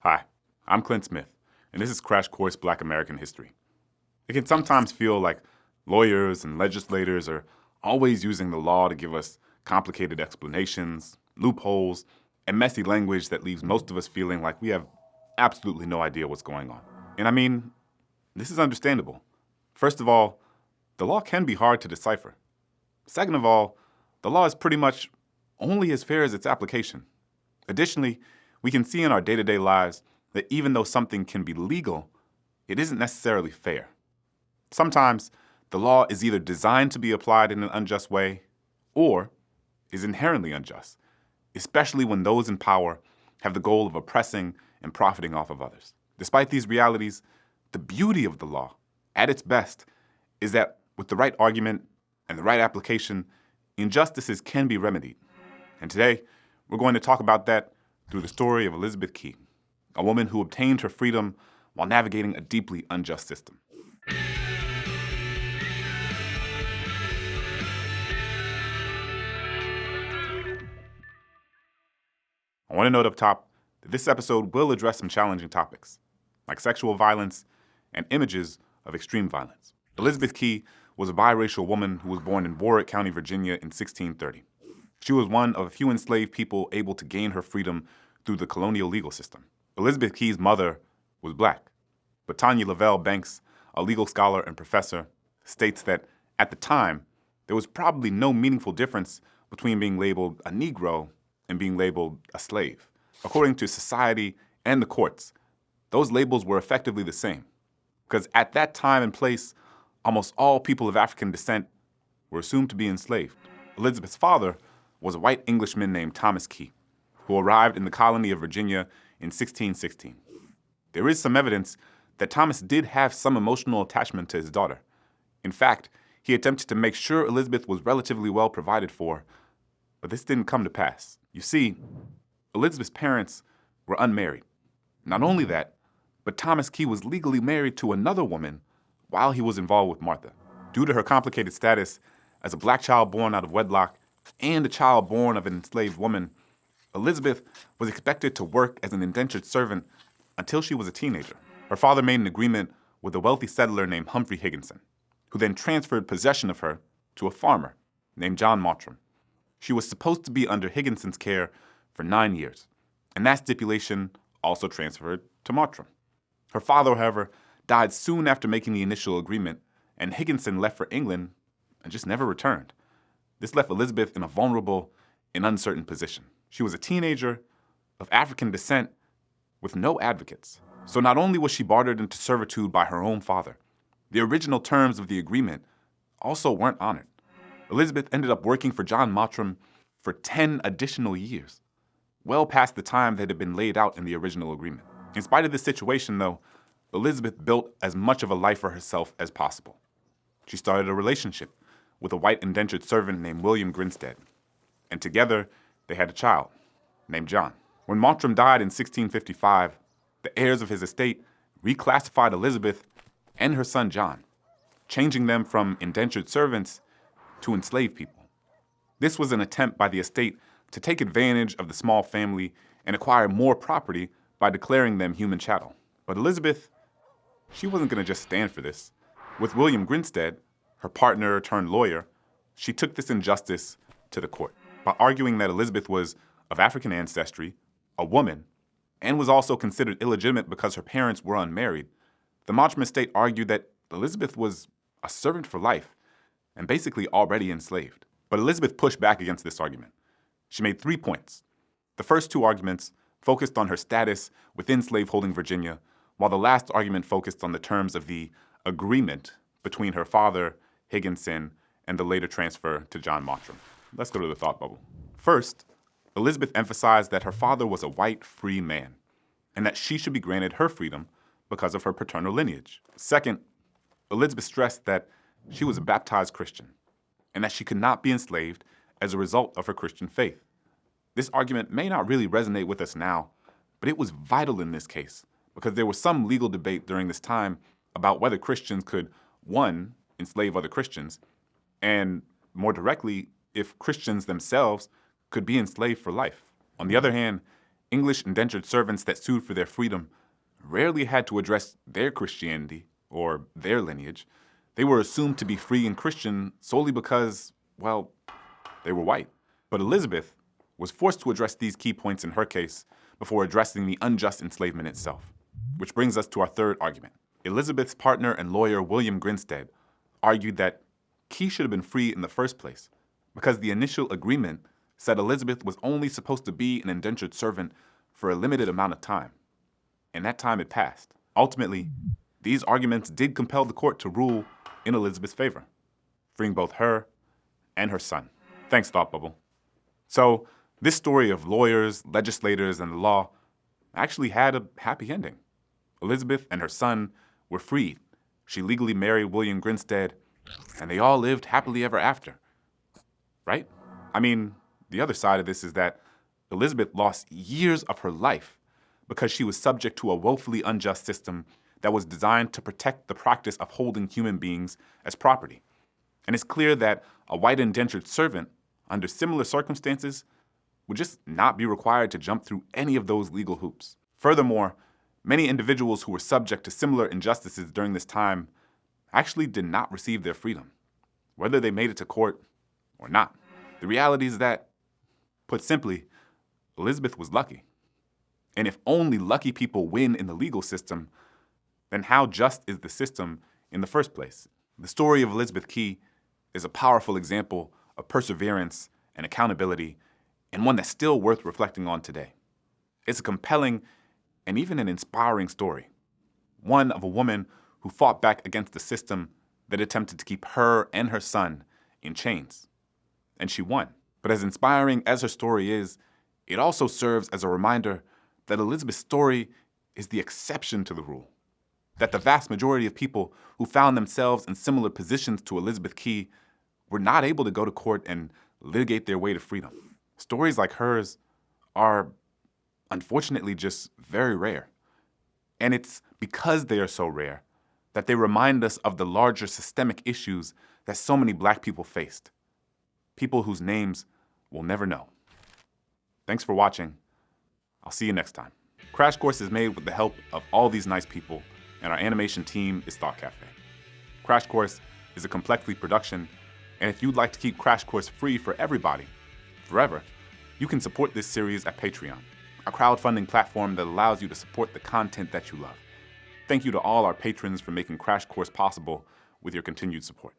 Hi, I'm Clint Smith, and this is Crash Course Black American History. It can sometimes feel like lawyers and legislators are always using the law to give us complicated explanations, loopholes, and messy language that leaves most of us feeling like we have absolutely no idea what's going on. And I mean, this is understandable. First of all, the law can be hard to decipher. Second of all, the law is pretty much only as fair as its application. Additionally, we can see in our day-to-day lives that even though something can be legal, it isn't necessarily fair. Sometimes the law is either designed to be applied in an unjust way or is inherently unjust, especially when those in power have the goal of oppressing and profiting off of others. Despite these realities, the beauty of the law, at its best, is that with the right argument and the right application, injustices can be remedied. And today, we're going to talk about that through the story of Elizabeth Key, a woman who obtained her freedom while navigating a deeply unjust system. I want to note up top that this episode will address some challenging topics, like sexual violence and images of extreme violence. Elizabeth Key was a biracial woman who was born in Warwick County, Virginia in 1630. She was one of a few enslaved people able to gain her freedom through the colonial legal system. Elizabeth Key's mother was black, but Tanya Lavelle Banks, a legal scholar and professor, states that at the time, there was probably no meaningful difference between being labeled a Negro and being labeled a slave. According to society and the courts, those labels were effectively the same, because at that time and place, almost all people of African descent were assumed to be enslaved. Elizabeth's father was a white Englishman named Thomas Key, who arrived in the colony of Virginia in 1616. There is some evidence that Thomas did have some emotional attachment to his daughter. In fact, he attempted to make sure Elizabeth was relatively well provided for, but this didn't come to pass. You see, Elizabeth's parents were unmarried. Not only that, but Thomas Key was legally married to another woman while he was involved with Martha. Due to her complicated status as a black child born out of wedlock and a child born of an enslaved woman, Elizabeth was expected to work as an indentured servant until she was a teenager. Her father made an agreement with a wealthy settler named Humphrey Higginson, who then transferred possession of her to a farmer named John Mottram. She was supposed to be under Higginson's care for 9 years, and that stipulation also transferred to Mottram. Her father, however, died soon after making the initial agreement, and Higginson left for England and just never returned. This left Elizabeth in a vulnerable and uncertain position. She was a teenager of African descent with no advocates. So not only was she bartered into servitude by her own father, the original terms of the agreement also weren't honored. Elizabeth ended up working for John Mottram for 10 additional years, well past the time that had been laid out in the original agreement. In spite of this situation, though, Elizabeth built as much of a life for herself as possible. She started a relationship with a white indentured servant named William Grinstead, and together they had a child named John. When Mottram died in 1655, the heirs of his estate reclassified Elizabeth and her son John, changing them from indentured servants to enslaved people. This was an attempt by the estate to take advantage of the small family and acquire more property by declaring them human chattel. But Elizabeth, she wasn't going to just stand for this. With William Grinstead, her partner turned lawyer, she took this injustice to the court by arguing that Elizabeth was of African ancestry, a woman, and was also considered illegitimate because her parents were unmarried. The Mottram estate argued that Elizabeth was a servant for life and basically already enslaved. But Elizabeth pushed back against this argument. She made 3 points. The first 2 arguments focused on her status within slaveholding Virginia, while the last argument focused on the terms of the agreement between her father, Higginson, and the later transfer to John Mottram. Let's go to the thought bubble. First, Elizabeth emphasized that her father was a white, free man, and that she should be granted her freedom because of her paternal lineage. Second, Elizabeth stressed that she was a baptized Christian, and that she could not be enslaved as a result of her Christian faith. This argument may not really resonate with us now, but it was vital in this case, because there was some legal debate during this time about whether Christians could, 1, enslave other Christians, and more directly, if Christians themselves could be enslaved for life. On the other hand, English indentured servants that sued for their freedom rarely had to address their Christianity or their lineage. They were assumed to be free and Christian solely because, well, they were white. But Elizabeth was forced to address these key points in her case before addressing the unjust enslavement itself. Which brings us to our third argument. Elizabeth's partner and lawyer, William Grinstead, argued that Key should have been free in the first place because the initial agreement said Elizabeth was only supposed to be an indentured servant for a limited amount of time. And that time had passed. Ultimately, these arguments did compel the court to rule in Elizabeth's favor, freeing both her and her son. Thanks, Thought Bubble. So, this story of lawyers, legislators, and the law actually had a happy ending. Elizabeth and her son were freed. She legally married William Grinstead, and they all lived happily ever after. Right? I mean, the other side of this is that Elizabeth lost years of her life because she was subject to a woefully unjust system that was designed to protect the practice of holding human beings as property. And it's clear that a white indentured servant, under similar circumstances, would just not be required to jump through any of those legal hoops. Furthermore, many individuals who were subject to similar injustices during this time actually did not receive their freedom, whether they made it to court or not. The reality is that, put simply, Elizabeth was lucky. And if only lucky people win in the legal system, then how just is the system in the first place? The story of Elizabeth Key is a powerful example of perseverance and accountability, and one that's still worth reflecting on today. It's a compelling and even an inspiring story, one of a woman who fought back against the system that attempted to keep her and her son in chains. And she won. But as inspiring as her story is, it also serves as a reminder that Elizabeth's story is the exception to the rule. That the vast majority of people who found themselves in similar positions to Elizabeth Key were not able to go to court and litigate their way to freedom. Stories like hers are, unfortunately, just very rare. And it's because they are so rare that they remind us of the larger systemic issues that so many Black people faced. People whose names we'll never know. Thanks for watching. I'll see you next time. Crash Course is made with the help of all these nice people, and our animation team is Thought Cafe. Crash Course is a Complexly production, and if you'd like to keep Crash Course free for everybody, forever, you can support this series at Patreon, a crowdfunding platform that allows you to support the content that you love. Thank you to all our patrons for making Crash Course possible with your continued support.